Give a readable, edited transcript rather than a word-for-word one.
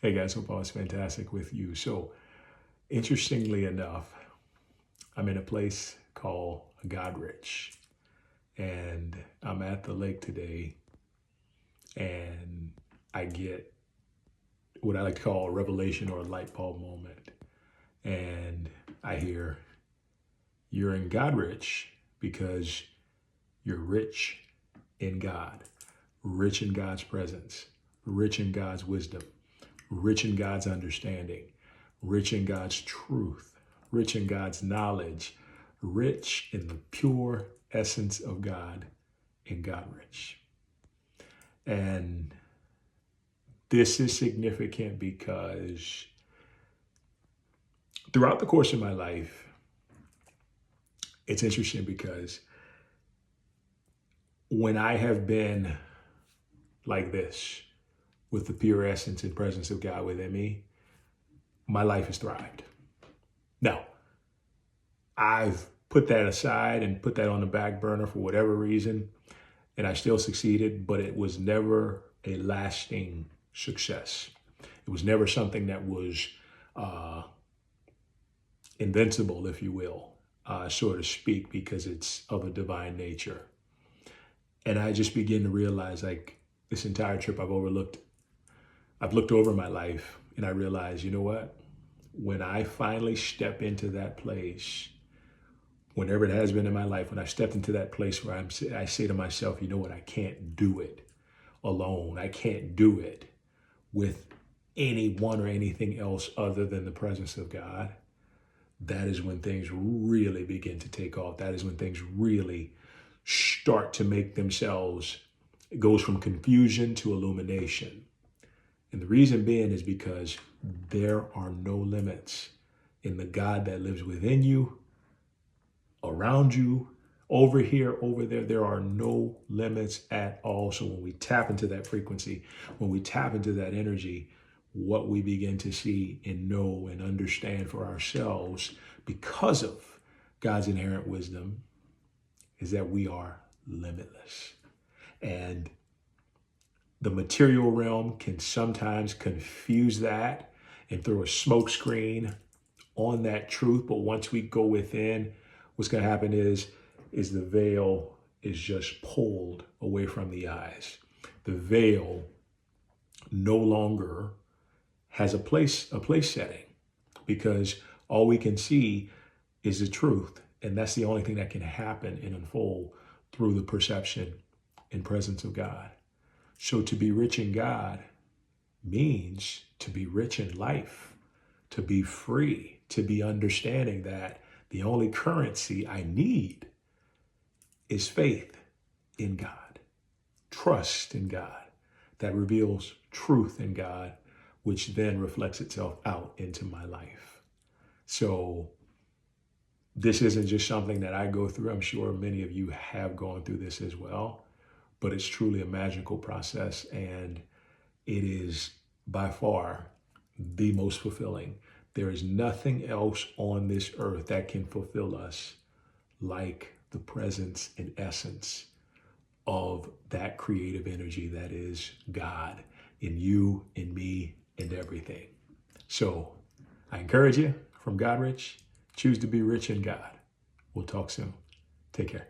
Hey guys, hope all is fantastic with you. So, interestingly enough, I'm in a place called Godrich, and I'm at the lake today, and I get what I like to call a revelation or a light bulb moment. And I hear, "You're in Godrich because you're rich in God, rich in God's presence, rich in God's wisdom, rich in God's understanding, rich in God's truth, rich in God's knowledge, rich in the pure essence of God in God rich." And this is significant because throughout the course of my life, it's interesting because when I have been like this, with the pure essence and presence of God within me, my life has thrived. Now, I've put that aside and put that on the back burner for whatever reason, and I still succeeded, but it was never a lasting success. It was never something that was uh, invincible, if you will, so to speak, because it's of a divine nature. And I just begin to realize, like, this entire trip I've looked over my life and I realized, you know what? When I finally step into that place, whenever it has been in my life, when I stepped into that place where I say to myself, you know what? I can't do it alone. I can't do it with anyone or anything else other than the presence of God. That is when things really begin to take off. That is when things really start to make themselves, it goes from confusion to illumination. And the reason being is because there are no limits in the God that lives within you, around you, over here, over there. There are no limits at all. So when we tap into that frequency, when we tap into that energy, what we begin to see and know and understand for ourselves because of God's inherent wisdom is that we are limitless. And the material realm can sometimes confuse that and throw a smokescreen on that truth. But once we go within, what's going to happen is the veil is just pulled away from the eyes. The veil no longer has a place setting because all we can see is the truth. And that's the only thing that can happen and unfold through the perception and presence of God. So to be rich in God means to be rich in life, to be free, to be understanding that the only currency I need is faith in God, trust in God that reveals truth in God, which then reflects itself out into my life. So this isn't just something that I go through. I'm sure many of you have gone through this as well, but it's truly a magical process, and it is by far the most fulfilling. There is nothing else on this earth that can fulfill us like the presence and essence of that creative energy that is God in you, in me, and everything. So I encourage you, from God Rich, choose to be rich in God. We'll talk soon. Take care.